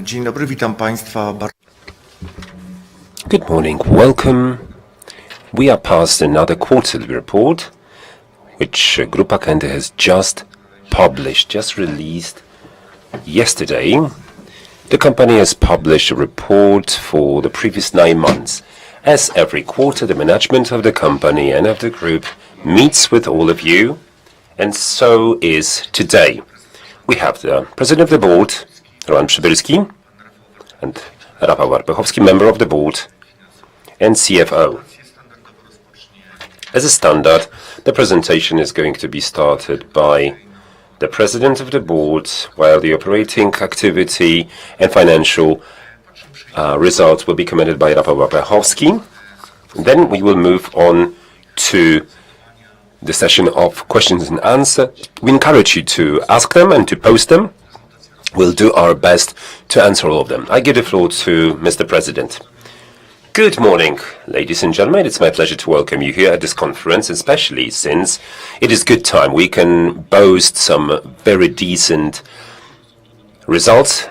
Dzień dobry, witam Państwa. Good morning, welcome. We are past another quarterly report, which Grupa has just published, just released yesterday. The company has published a report for the previous 9 months. As every quarter, the management of the company and of the group meets with all of you, and so is today. We have the President of the Board, Roman Przybylski, and Rafał Warpechowski, member of the board, and CFO. As a standard, the presentation is going to be started by the President of the Board, while the operating activity and financial results will be commented by Rafał Warpechowski. Then we will move on to the session of questions and answers. We encourage you to ask them and to post them. We'll do our best to answer all of them. I give the floor to Mr. President. Good morning, ladies and gentlemen. It's my pleasure to welcome you here at this conference, especially since it is good time. We can boast some very decent results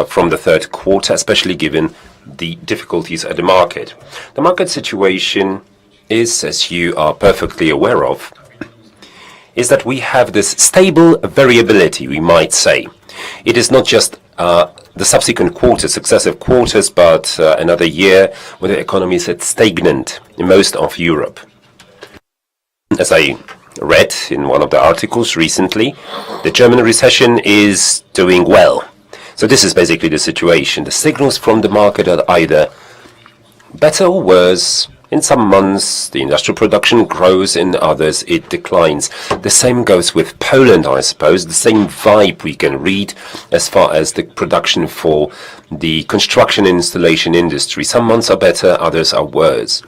from the third quarter, especially given the difficulties at the market. The market situation is, as you are perfectly aware of, is that we have this stable variability, we might say. It is not just the subsequent quarters, successive quarters, but another year where the economy is stagnant in most of Europe. As I read in one of the articles recently, the German recession is doing well. So this is basically the situation. The signals from the market are either better or worse. In some months, the industrial production grows, in others, it declines. The same goes with Poland, I suppose. The same vibe we can read as far as the production for the construction and installation industry. Some months are better, others are worse.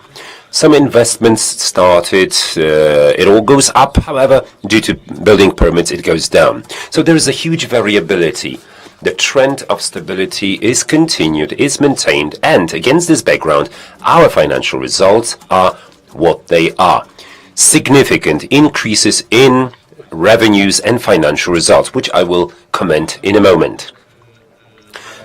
Some investments started, it all goes up, however, due to building permits, it goes down. So there is a huge variability. The trend of stability is continued, is maintained, and against this background, our financial results are what they are. Significant increases in revenues and financial results, which I will comment in a moment.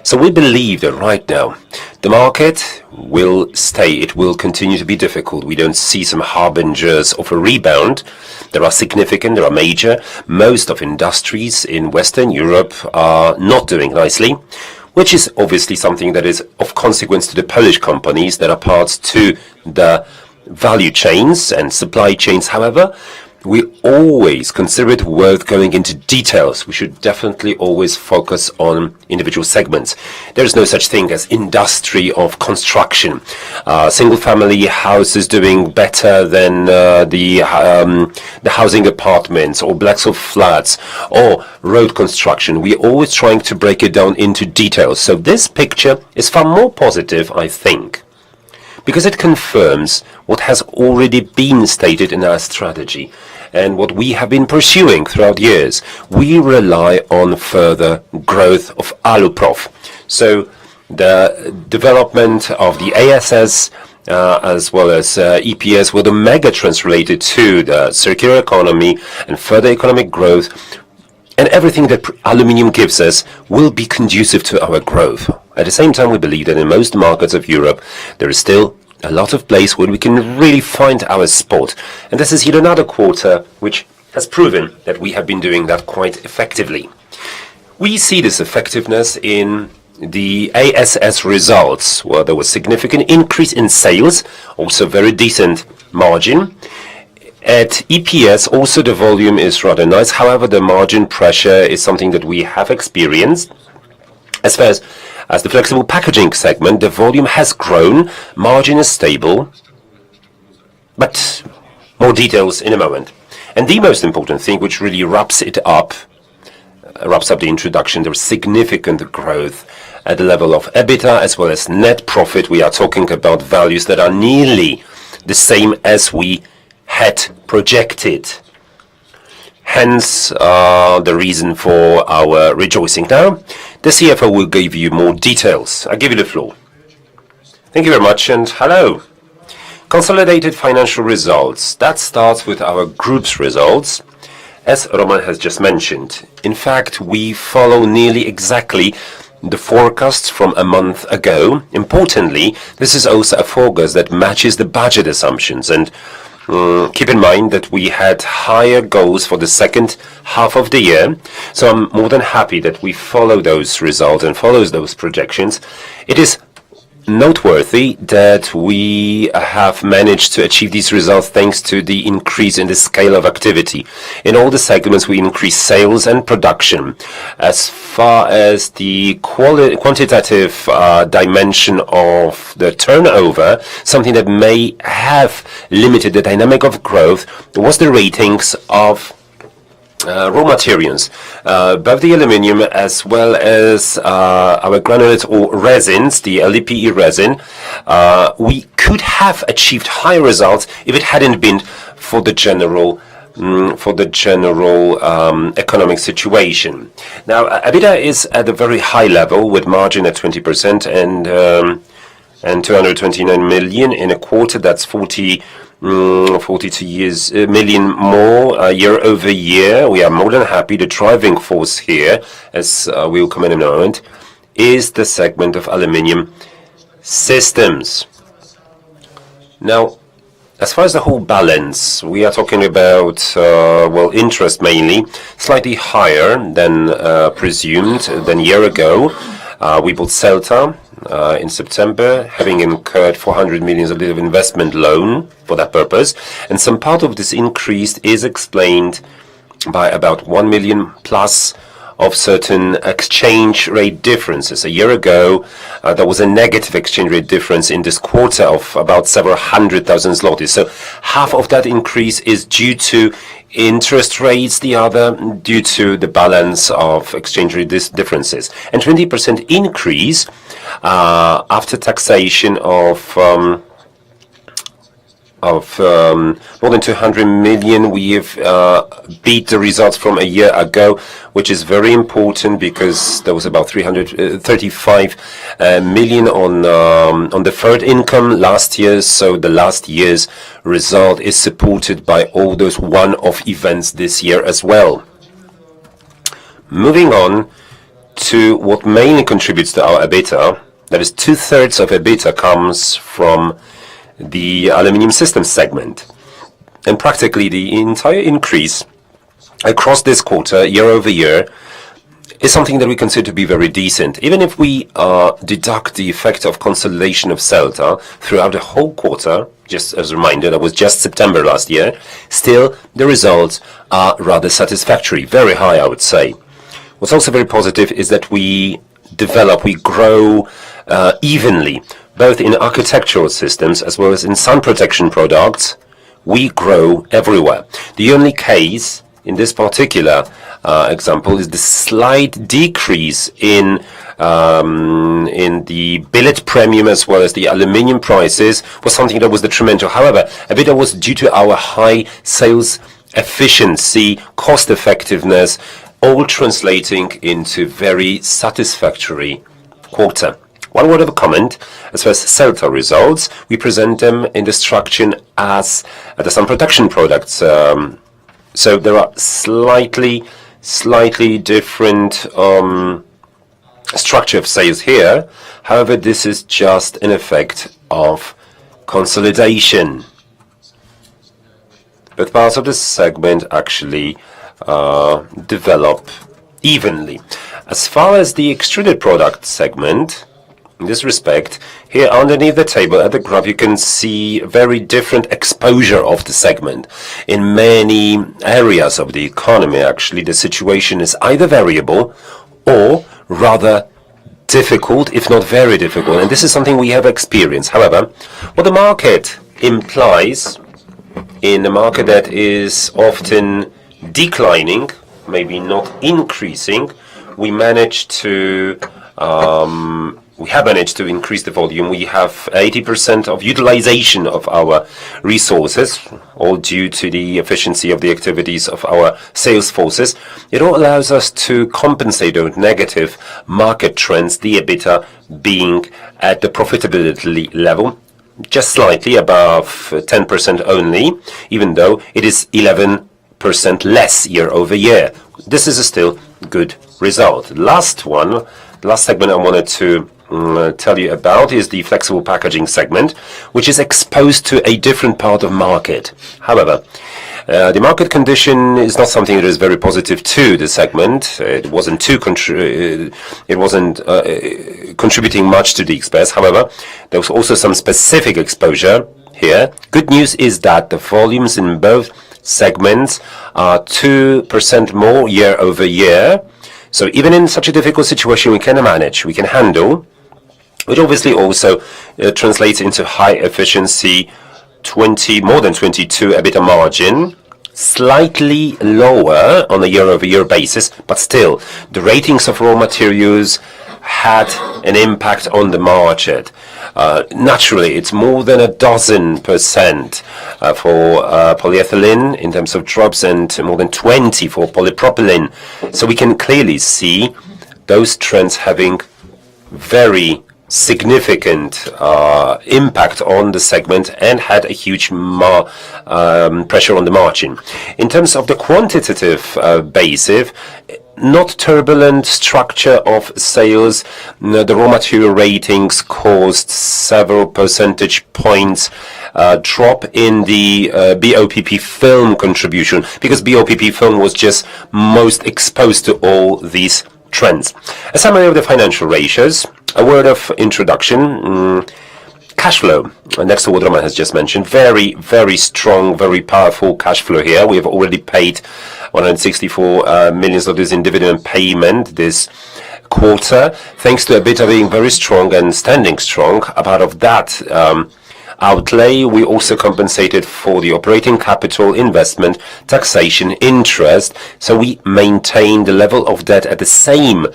So we believe that right now, the market will stay. It will continue to be difficult. We don't see some harbingers of a rebound. There are major. Most of industries in Western Europe are not doing nicely, which is obviously something that is of consequence to the Polish companies that are parts to the value chains and supply chains. However, we always consider it worth going into details. We should definitely always focus on individual segments. There is no such thing as industry of construction. Single-family houses doing better than the housing apartments or blocks of flats or road construction. We're always trying to break it down into details. So this picture is far more positive, I think, because it confirms what has already been stated in our strategy and what we have been pursuing throughout years. We rely on further growth of Aluprof. So the development of the ASS as well as EPS were the megatrends related to the circular economy and further economic growth, and everything that aluminium gives us will be conducive to our growth. At the same time, we believe that in most markets of Europe, there is still a lot of place where we can really find our spot. And this is yet another quarter which has proven that we have been doing that quite effectively. We see this effectiveness in the ASS results, where there was significant increase in sales, also very decent margin. At EPS, also the volume is rather nice. However, the margin pressure is something that we have experienced. As far as the flexible packaging segment, the volume has grown, margin is stable, but more details in a moment. And the most important thing, which really wraps up the introduction, there is significant growth at the level of EBITDA as well as net profit. We are talking about values that are nearly the same as we had projected. Hence, the reason for our rejoicing. Now, the CFO will give you more details. I give you the floor. Thank you very much, and hello. Consolidated financial results. That starts with our group's results. as Roman has just mentioned. In fact, we follow nearly exactly the forecasts from a month ago. Importantly, this is also a forecast that matches the budget assumptions. And keep in mind that we had higher goals for the second half of the year. So I'm more than happy that we follow those results and follows those projections. It is noteworthy that we have managed to achieve these results thanks to the increase in the scale of activity. In all the segments, we increase sales and production. As far as the quantitative dimension of the turnover, something that may have limited the dynamic of growth was the ratings of raw materials, both the aluminium as well as our granulates or resins, the LDPE resin. We could have achieved higher results if it hadn't been for the general economic situation. Now, EBITDA is at a very high level with margin at 20% and 229 million in a quarter. That's 42 million more year over year. We are more than happy. The driving force here, as we will comment in a moment, is the segment of aluminium systems. Now, as far as the whole balance, we are talking about, interest mainly, slightly higher than presumed than a year ago. We bought Celta in September, having incurred 400 million of investment loan for that purpose. And some part of this increase is explained by about 1 million plus of certain exchange rate differences. A year ago, there was a negative exchange rate difference in this quarter of about several 100,000 zlotys. So half of that increase is due to interest rates, the other due to the balance of exchange rate differences. And 20% increase after taxation of more than 200 million. We have beat the results from a year ago, which is very important because there was about 335 million on deferred income last year. So the last year's result is supported by all those one-off events this year as well. Moving on to what mainly contributes to our EBITDA, that is 2/3 of EBITDA comes from the aluminium systems segment. And practically the entire increase across this quarter, year over year, is something that we consider to be very decent. Even if we deduct the effect of consolidation of Celta throughout the whole quarter, just as a reminder, that was just September last year, still the results are rather satisfactory, very high, I would say. What's also very positive is that we grow evenly, both in architectural systems as well as in sun protection products. We grow everywhere. The only case in this particular example is the slight decrease in the billet premium as well as the aluminium prices was something that was detrimental. However, EBITDA was due to our high sales efficiency, cost effectiveness, all translating into very satisfactory quarter. One word of a comment, as far as Celta results, we present them in the structure as the sun protection products. So there are slightly different structure of sales here. However, this is just an effect of consolidation. Both parts of the segment actually develop evenly. As far as the extruded product segment, in this respect, here underneath the table at the graph, you can see very different exposure of the segment. In many areas of the economy, actually, the situation is either variable or rather difficult, if not very difficult. And this is something we have experienced. However, what the market implies in a market that is often declining, maybe not increasing, we have managed to increase the volume. We have 80% of utilization of our resources, all due to the efficiency of the activities of our sales forces. It all allows us to compensate those negative market trends, the EBITDA being at the profitability level, just slightly above 10% only, even though it is 11 2% less year-over-year. This is a still good result. Last segment I wanted to tell you about is the flexible packaging segment, which is exposed to a different part of market. However, the market condition is not something that is very positive to the segment. It wasn't contributing much to the express. However, there was also some specific exposure here. Good news is that the volumes in both segments are 2% more year-over-year. So even in such a difficult situation, we can manage, we can handle, which obviously also translates into high efficiency, more than 22 EBITDA margin, slightly lower on a year-over-year basis, but still, the ratings of raw materials had an impact on the market. Naturally, it's more than 12% for polyethylene in terms of drops and more than 20 for polypropylene. So we can clearly see those trends having very significant impact on the segment and had a huge pressure on the margin. In terms of the quantitative basis, not turbulent structure of sales. The raw material ratings caused several percentage points drop in the BOPP film contribution, because BOPP film was just most exposed to all these trends. A summary of the financial ratios, a word of introduction. Cash flow, next to what Roman has just mentioned, very, very strong, very powerful cash flow here. We have already paid 164 million zlotys in dividend payment this quarter, thanks to EBITDA being very strong and standing strong. A part of that outlay, we also compensated for the operating capital, investment, taxation, interest. So we maintain the level of debt at the same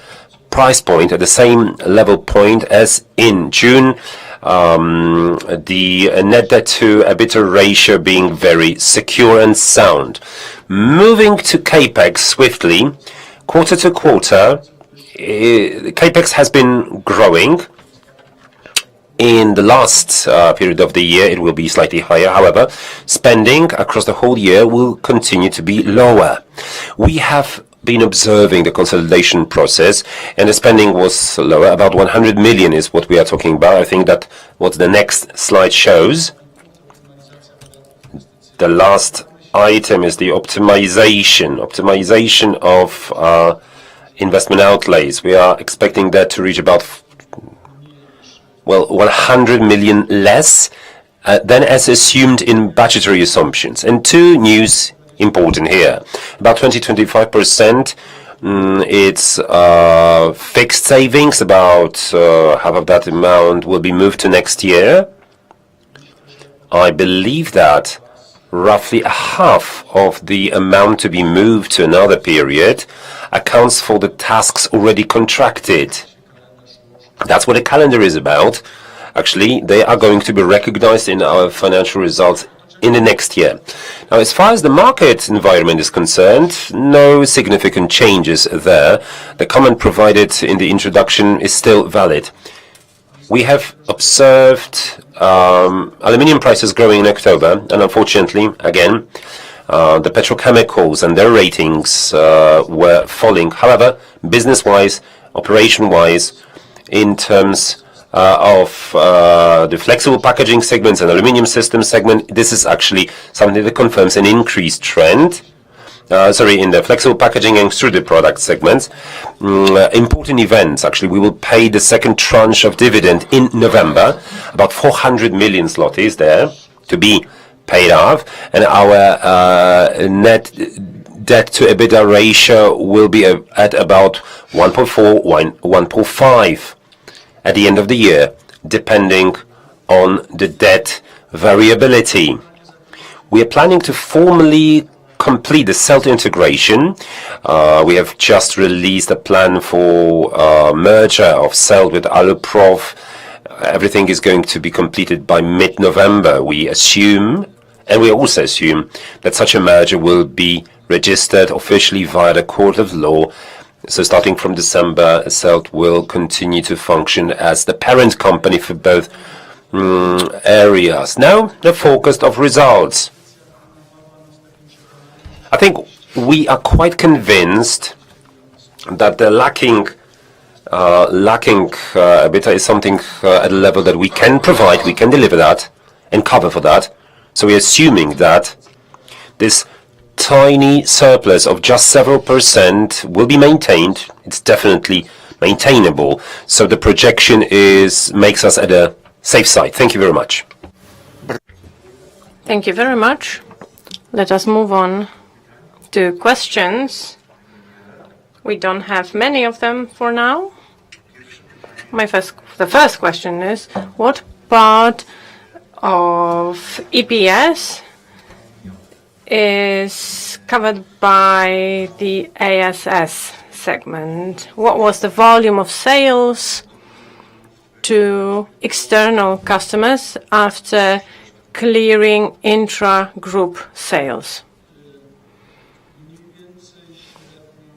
price point, at the same level point as in June. The net debt to EBITDA ratio being very secure and sound. Moving to CapEx swiftly, quarter to quarter, CapEx has been growing. In the last period of the year, it will be slightly higher. However, spending across the whole year will continue to be lower. We have been observing the consolidation process, and the spending was lower. About 100 million is what we are talking about. I think that what the next slide shows. The last item is the optimization of investment outlays. We are expecting that to reach about 100 million less than as assumed in budgetary assumptions. And two news important here. About 20-25%, it's fixed savings. About half of that amount will be moved to next year. I believe that roughly a half of the amount to be moved to another period accounts for the tasks already contracted. That's what the calendar is about. Actually, they are going to be recognized in our financial results in the next year. Now, as far as the market environment is concerned, no significant changes there. The comment provided in the introduction is still valid. We have observed aluminium prices growing in October, and unfortunately, again, the petrochemicals and their ratings were falling. However, business-wise, operation-wise, in terms of the flexible packaging segments and aluminum system segment, this is actually something that confirms an increased trend. In the flexible packaging and extruded product segments. Important events, actually, we will pay the second tranche of dividend in November, about 400 million zlotys there to be paid off, and our net debt to EBITDA ratio will be at about 1.4, 1.5 at the end of the year, depending on the debt variability. We are planning to formally complete the CELT integration. We have just released a plan for merger of CELT with Aluprof. Everything is going to be completed by mid-November. We assume, and we also assume, that such a merger will be registered officially via the Court of Law. So starting from December, CELT will continue to function as the parent company for both areas. Now, the focus of results. I think we are quite convinced that the lacking EBITDA is something at a level that we can provide, we can deliver that and cover for that. So we're assuming that this tiny surplus of just several percent will be maintained. It's definitely maintainable. So the projection makes us at a safe side. Thank you very much. Thank you very much. Let us move on to questions. We don't have many of them for now. The first question is, what part of EPS is covered by the ASS segment? What was the volume of sales to external customers after clearing intra-group sales?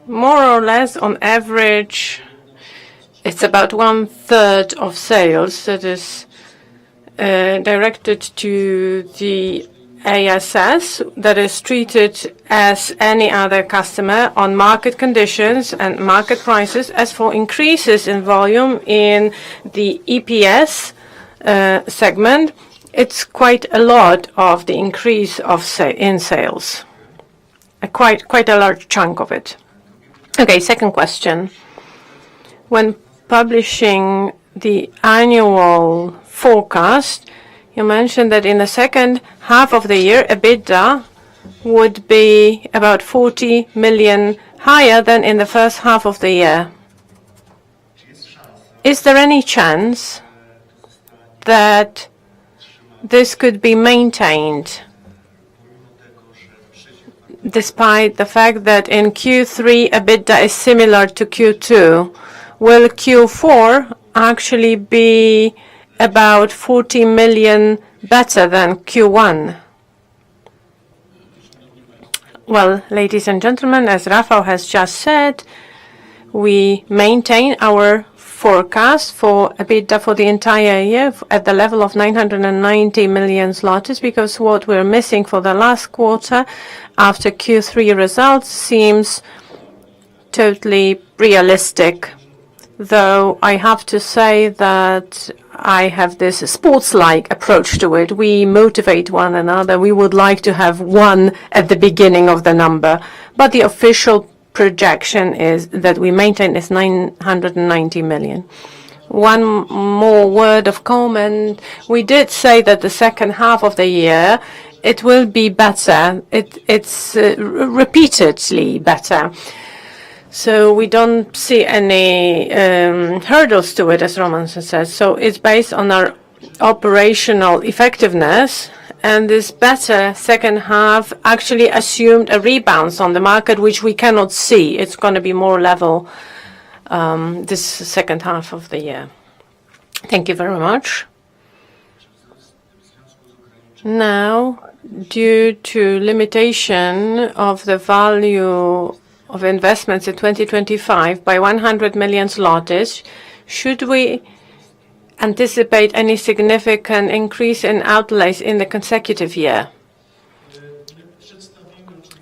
More or less, on average, it's about 1/3 of sales that is directed to the ASS, that is treated as any other customer on market conditions and market prices. As for increases in volume in the EPS segment, it's quite a lot of the increase in sales, quite a large chunk of it. Okay, second question. When publishing the annual forecast, you mentioned that in the second half of the year, EBITDA would be about 40 million higher than in the first half of the year. Is there any chance that this could be maintained despite the fact that in Q3 EBITDA is similar to Q2? Will Q4 actually be about 40 million better than Q1? Well, ladies and gentlemen, as Rafał has just said, we maintain our forecast for EBITDA for the entire year at the level of 990 million zlotys, because what we're missing for the last quarter after Q3 results seems totally realistic. Though I have to say that I have this sports-like approach to it. We motivate one another. We would like to have one at the beginning of the number, but the official projection is that we maintain is 990 million. One more word of comment. We did say that the second half of the year, it will be better. It's repeatedly better. So we don't see any hurdles to it, as Roman says. So it's based on our operational effectiveness, and this better second half actually assumed a rebound on the market, which we cannot see. It's going to be more level this second half of the year. Thank you very much. Now, due to limitation of the value of investments in 2025 by 100 million zlotys, should we anticipate any significant increase in outlays in the consecutive year?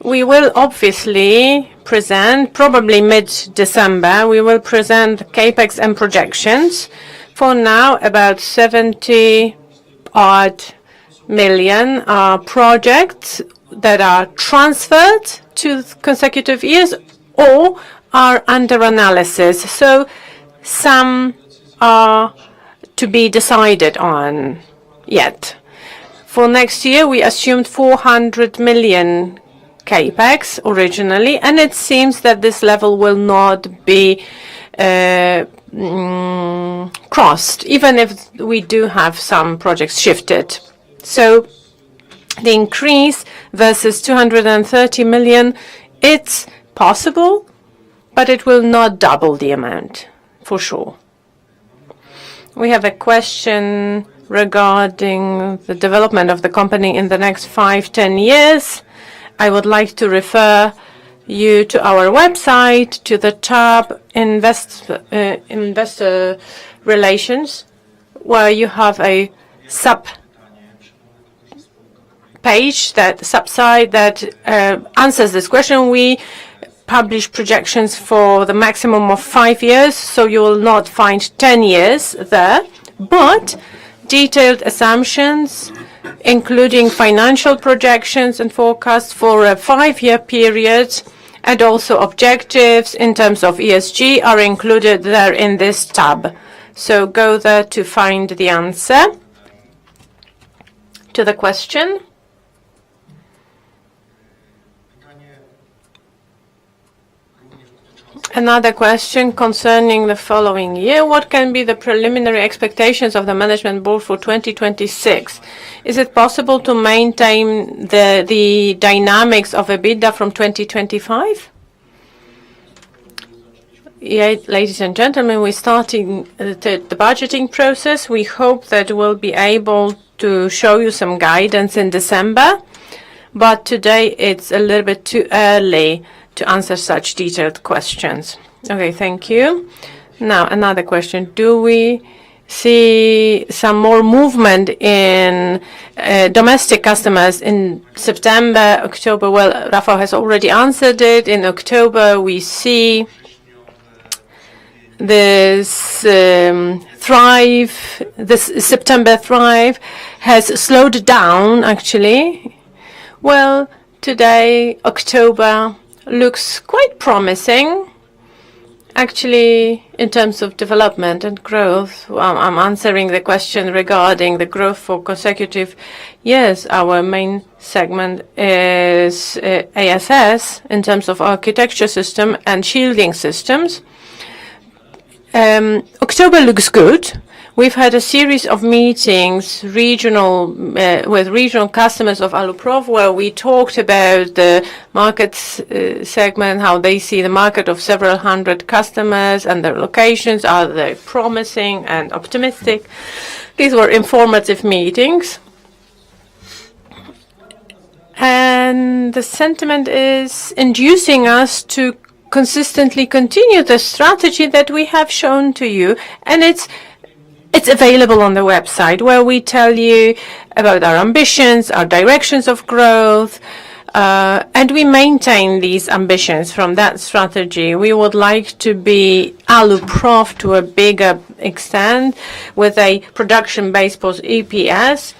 We will obviously present, probably mid-December, we will present CapEx and projections. For now, about 70-odd million are projects that are transferred to consecutive years or are under analysis. So some are to be decided on yet. For next year, we assumed 400 million CapEx originally, and it seems that this level will not be crossed, even if we do have some projects shifted. So the increase versus 230 million, it's possible, but it will not double the amount, for sure. We have a question regarding the development of the company in the next 5-10 years. I would like to refer you to our website, to the tab Investor Relations, where you have a page, that subside that answers this question. We publish projections for the maximum of 5 years, so you will not find 10 years there, but detailed assumptions, including financial projections and forecasts for a 5-year period, and also objectives in terms of ESG are included there in this tab. So go there to find the answer to the question. Another question concerning the following year. What can be the preliminary expectations of the management board for 2026? Is it possible to maintain the dynamics of EBITDA from 2025? Yeah, ladies and gentlemen, we're starting the budgeting process. We hope that we'll be able to show you some guidance in December, but today it's a little bit too early to answer such detailed questions. Okay, thank you. Now, another question. Do we see some more movement in domestic customers in September, October? Well, Rafał has already answered it. In October, we see this thrive, this September thrive has slowed down, actually. Well, today, October looks quite promising, actually, in terms of development and growth. I'm answering the question regarding the growth for consecutive years. Our main segment is ASS in terms of architecture system and shielding systems. October looks good. We've had a series of meetings with regional customers of Aluprof, where we talked about the market segment, how they see the market of several hundred customers and their locations. Are they promising and optimistic? These were informative meetings. And the sentiment is inducing us to consistently continue the strategy that we have shown to you, and it's available on the website, where we tell you about our ambitions, our directions of growth, and we maintain these ambitions from that strategy. We would like to be Aluprof to a bigger extent with a production-based post EPS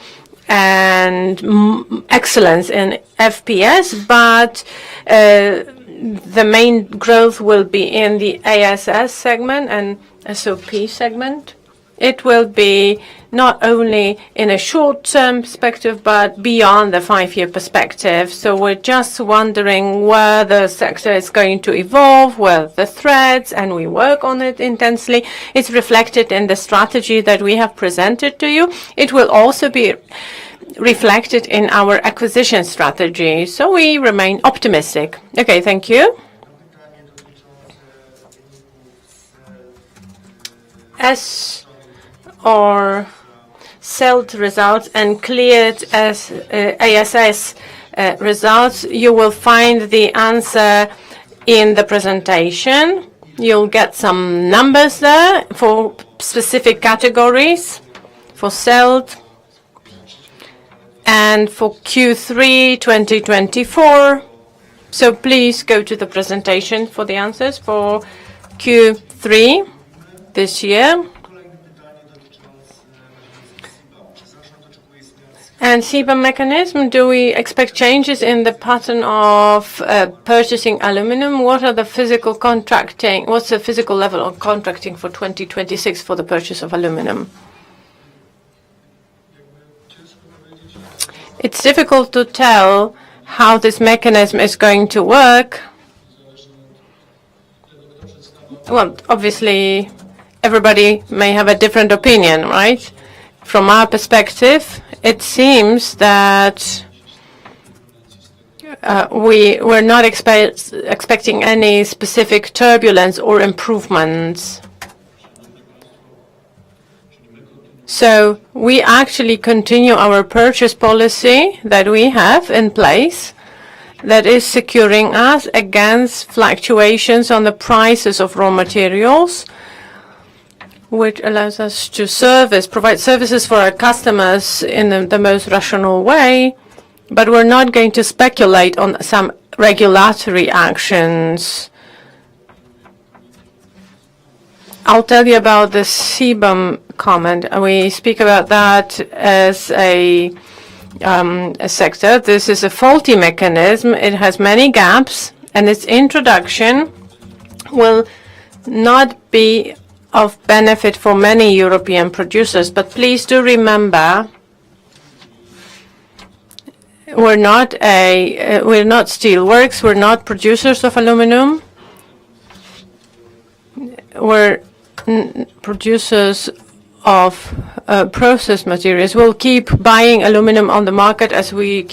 and excellence in FPS, but the main growth will be in the ASS segment and SOP segment. It will be not only in a short-term perspective, but beyond the 5-year perspective. So we're just wondering where the sector is going to evolve, where the threats, and we work on it intensely. It's reflected in the strategy that we have presented to you. It will also be reflected in our acquisition strategy. So we remain optimistic. Okay, thank you. As or sold results and cleared as ASS results, you will find the answer in the presentation. You'll get some numbers there for specific categories, for sold and for Q3 2024. So please go to the presentation for the answers for Q3 this year. And CBAM mechanism, do we expect changes in the pattern of purchasing aluminum? What are the physical contracting? What's the physical level of contracting for 2026 for the purchase of aluminum? It's difficult to tell how this mechanism is going to work. Well, obviously, everybody may have a different opinion, right? From our perspective, it seems that we're not expecting any specific turbulence or improvements. So we actually continue our purchase policy that we have in place that is securing us against fluctuations on the prices of raw materials, which allows us to provide services for our customers in the most rational way, But we're not going to speculate on some regulatory actions. I'll tell you about the CBAM comment. We speak about that as a sector. This is a faulty mechanism. It has many gaps, and its introduction will not be of benefit for many European producers. But please do remember, we're not steelworks. We're not producers of aluminum. We're producers of processed materials. We'll keep buying aluminum on the market as we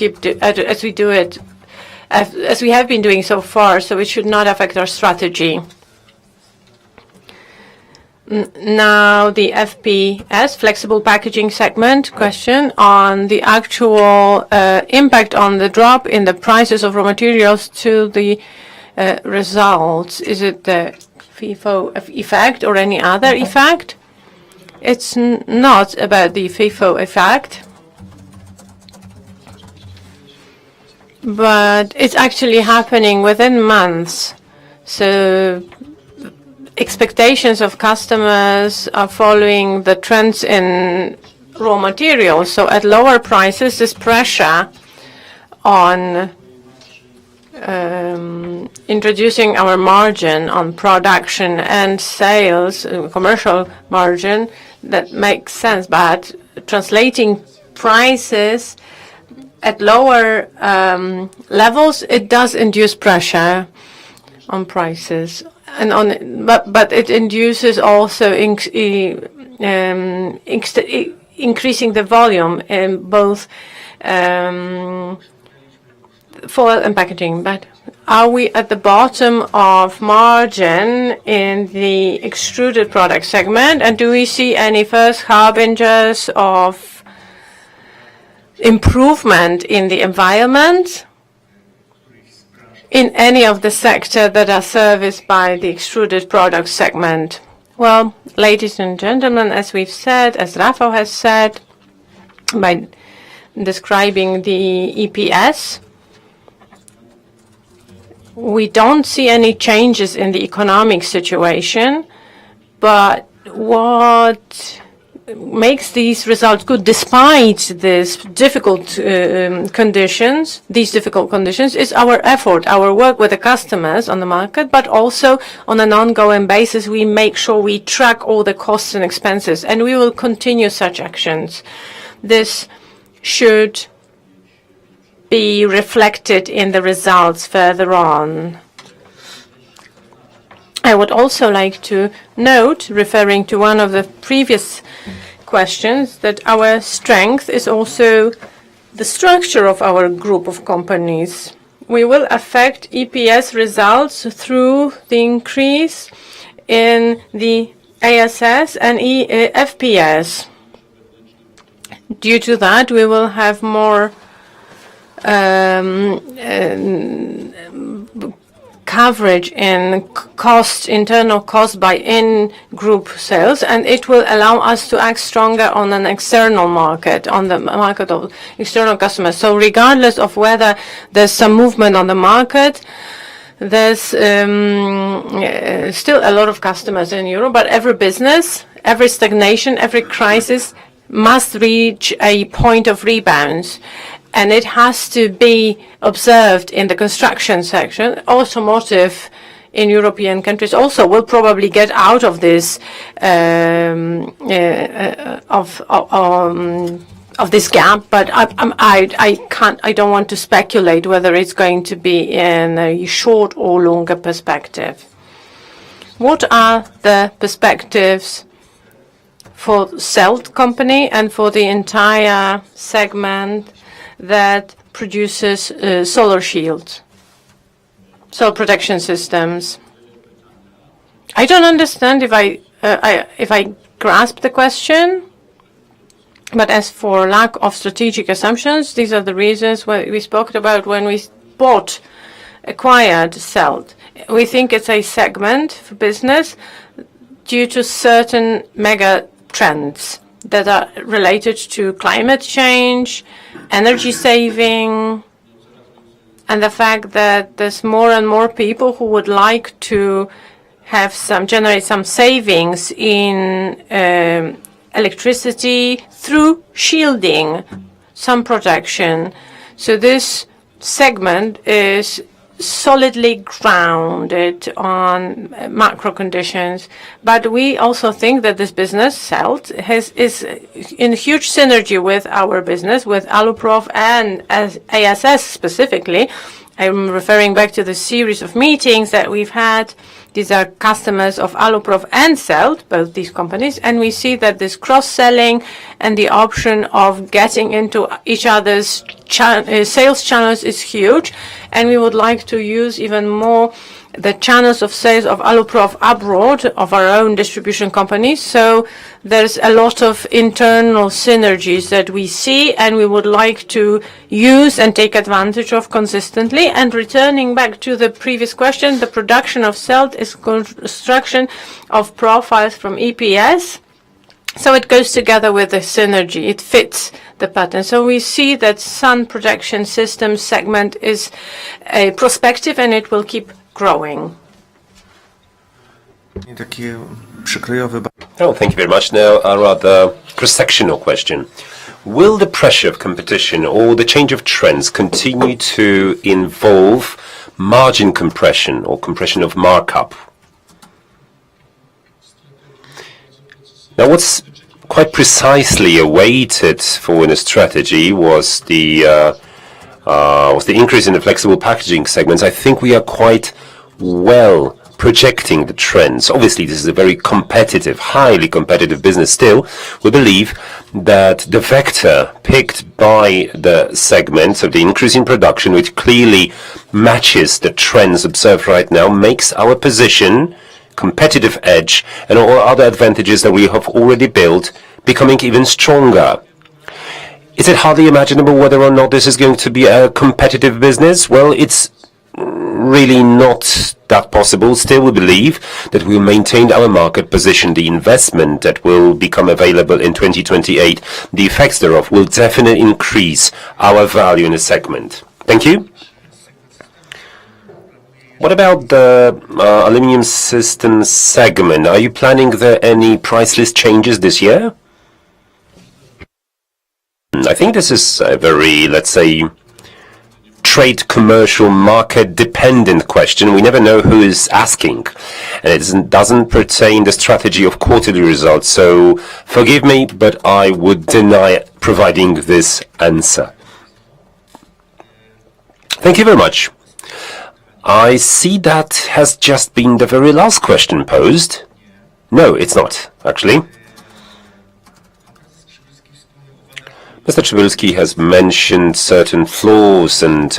have been doing so far. So it should not affect our strategy. Now the FPS, flexible packaging segment question on the actual impact on the drop in the prices of raw materials to the results. Is it the FIFO effect or any other effect? It's not about the FIFO effect, but it's actually happening within months. So expectations of customers are following the trends in raw materials. So at lower prices, this pressure on introducing our margin on production and sales, commercial margin, that makes sense. But translating prices at lower levels, it does induce pressure on prices. And but it induces also increasing the volume in both foil and packaging. But are we at the bottom of margin in the extruded product segment? And do we see any first harbingers of improvement in the environment in any of the sectors that are serviced by the extruded product segment? Well, ladies and gentlemen, as we've said, as Rafał has said, by describing the EPS, we don't see any changes in the economic situation, but what makes these results good despite these difficult conditions, is our effort, our work with the customers on the market, but also on an ongoing basis, we make sure we track all the costs and expenses, and we will continue such actions. This should be reflected in the results further on. I would also like to note, referring to one of the previous questions, that our strength is also the structure of our group of companies. We will affect EPS results through the increase in the ASS and FPS. Due to that, we will have more coverage in internal cost by in-group sales, and it will allow us to act stronger on an external market, on the market of external customers. So regardless of whether there's some movement on the market, there's still a lot of customers in Europe, but every business, every stagnation, every crisis must reach a point of rebound. And it has to be observed in the construction section. Automotive in European countries also will probably get out of this of this gap, but I don't want to speculate whether it's going to be in a short or longer perspective. What are the perspectives for Selt company and for the entire segment that produces solar shields, solar protection systems? I don't understand if I grasp the question, but as for lack of strategic assumptions, these are the reasons we spoke about when we acquired Selt. We think it's a segment for business due to certain mega trends. that are related to climate change, energy saving, and the fact that there's more and more people who would like to generate some savings in electricity through shielding, some protection. So this segment is solidly grounded on macro conditions, but we also think that this business, CELT, is in huge synergy with our business, with Aluprof and ASS specifically. I'm referring back to the series of meetings that we've had. These are customers of Aluprof and CELT, both these companies, and we see that this cross-selling and the option of getting into each other's sales channels is huge, and we would like to use even more the channels of sales of Aluprof abroad, of our own distribution companies. So there's a lot of internal synergies that we see, and we would like to use and take advantage of consistently. And returning back to the previous question, the production of CELT is construction of profiles from EPS. So it goes together with the synergy. It fits the pattern. So we see that sun protection systems segment is a prospective, and it will keep growing. Oh, thank you very much. Now, a rather cross-sectional question. Will the pressure of competition or the change of trends continue to involve margin compression or compression of markup? Now, what's quite precisely awaited for in a strategy was the increase in the flexible packaging segments. I think we are quite well projecting the trends. Obviously, this is a very competitive, highly competitive business still. We believe that the vector picked by the segments of the increase in production, which clearly matches the trends observed right now, makes our position, competitive edge, and all other advantages that we have already built becoming even stronger. Is it hardly imaginable whether or not this is going to be a competitive business? Well, it's really not that possible. Still, we believe that we'll maintain our market position. The investment that will become available in 2028, the effects thereof will definitely increase our value in the segment. Thank you. What about the aluminum systems segment? Are you planning there any price list changes this year? I think this is a very, let's say, trade commercial market dependent question. We never know who is asking, and it doesn't pertain the strategy of quarterly results. So forgive me, but I would deny providing this answer. Thank you very much. I see that has just been the very last question posed. No, it's not, actually. Mr. Przybylski has mentioned certain flaws and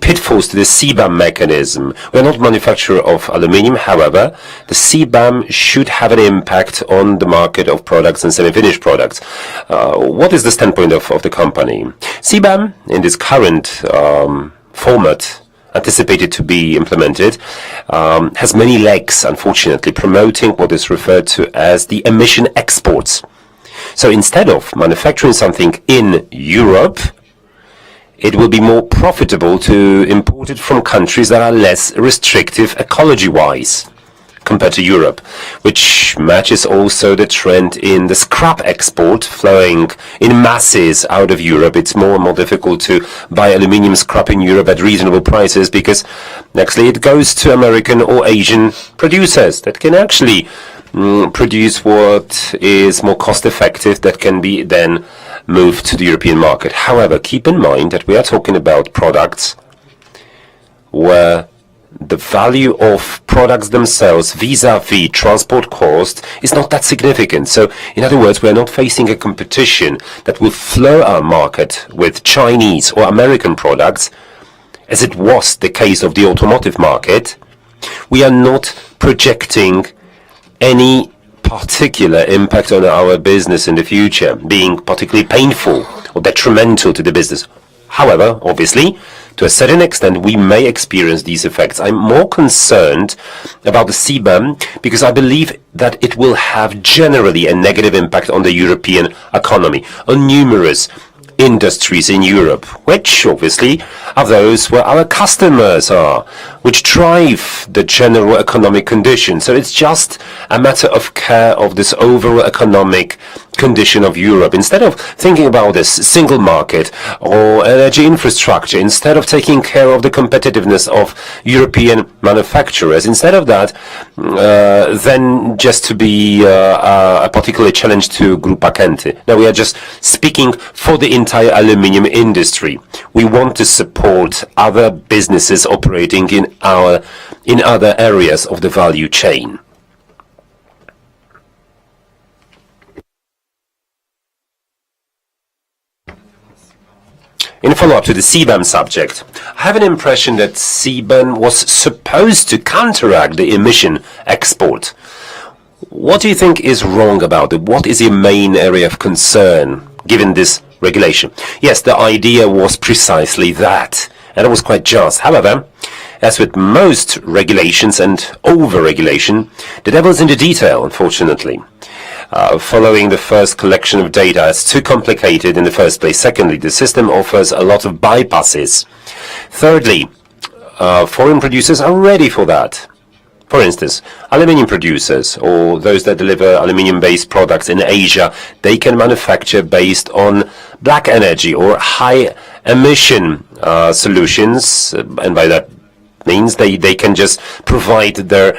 pitfalls to the CBAM mechanism. We are not manufacturer of aluminium, however, the CBAM should have an impact on the market of products and semi-finished products. What is the standpoint of the company? CBAM, in this current format, anticipated to be implemented, has many legs, unfortunately, promoting what is referred to as the emission exports. So instead of manufacturing something in Europe, it will be more profitable to import it from countries that are less restrictive ecology-wise compared to Europe, which matches also the trend in the scrap export flowing in masses out of Europe. It's more and more difficult to buy aluminium scrap in Europe at reasonable prices because actually it goes to American or Asian producers that can actually produce what is more cost effective that can be then moved to the European market. However, keep in mind that we are talking about products where the value of products themselves vis-a-vis transport cost is not that significant. So, in other words, we are not facing a competition that will flood our market with Chinese or American products, as it was the case of the automotive market. We are not projecting any particular impact on our business in the future, being particularly painful or detrimental to the business. However, obviously, to a certain extent, we may experience these effects. I'm more concerned about the CBAM because I believe that it will have generally a negative impact on the European economy, on numerous industries in Europe, which obviously are those where our customers are, which drive the general economic condition. So it's just a matter of care of this overall economic condition of Europe. Instead of thinking about this single market or energy infrastructure, instead of taking care of the competitiveness of European manufacturers, instead of that, then just to be a particular challenge to Grupa. Now we are just speaking for the entire aluminium industry. We want to support other businesses operating in other areas of the value chain. In follow-up to the CBAM subject, I have an impression that CBAM was supposed to counteract the emission export. What do you think is wrong about it? What is your main area of concern given this regulation? Yes, the idea was precisely that, and it was quite just. However, as with most regulations and over-regulation, the devil's in the detail, unfortunately. Following the first collection of data, it's too complicated in the first place. Secondly, the system offers a lot of bypasses. Thirdly, foreign producers are ready for that. For instance, aluminium producers or those that deliver aluminium-based products in Asia, they can manufacture based on black energy or high emission solutions, and by that means they can just provide their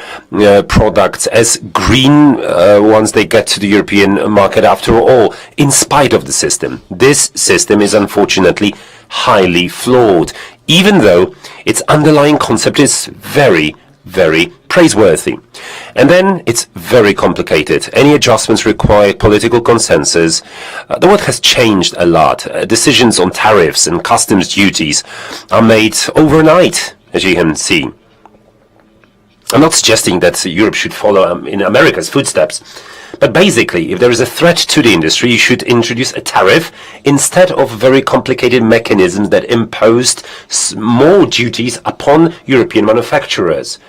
products as green once they get to the European market after all, in spite of the system. This system is unfortunately highly flawed, even though its underlying concept is very, very praiseworthy. And then it's very complicated. Any adjustments require political consensus. The world has changed a lot. Decisions on tariffs and customs duties are made overnight, as you can see. I'm not suggesting that Europe should follow in America's footsteps, but basically, if there is a threat to the industry, you should introduce a tariff instead of very complicated mechanisms that imposed more duties upon European manufacturers.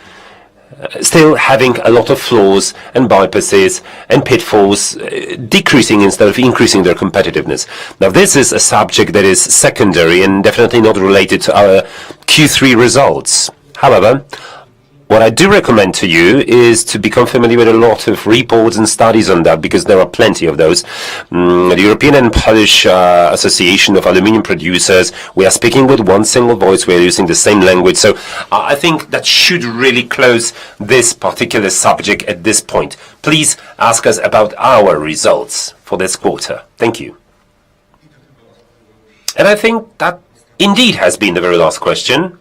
Still having a lot of flaws and bypasses and pitfalls, decreasing instead of increasing their competitiveness. Now, this is a subject that is secondary and definitely not related to our Q3 results. However, what I do recommend to you is to become familiar with a lot of reports and studies on that, because there are plenty of those. The European and Polish Association of Aluminium Producers, we are speaking with one single voice, we are using the same language. So I think that should really close this particular subject at this point. Please ask us about our results for this quarter. Thank you. And I think that indeed has been the very last question.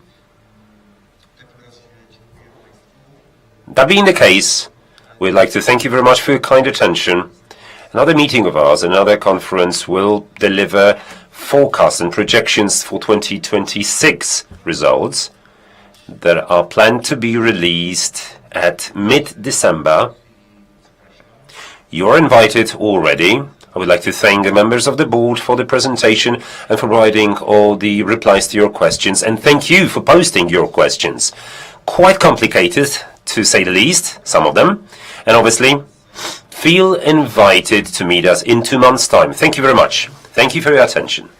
That being the case, we'd like to thank you very much for your kind attention. Another meeting of ours, another conference, will deliver forecasts and projections for 2026 results that are planned to be released at mid-December. You're invited already. I would like to thank the members of the board for the presentation and for providing all the replies to your questions. And thank you for posting your questions. Quite complicated, to say the least, some of them. And obviously, feel invited to meet us in 2 months' time. Thank you very much. Thank you for your attention.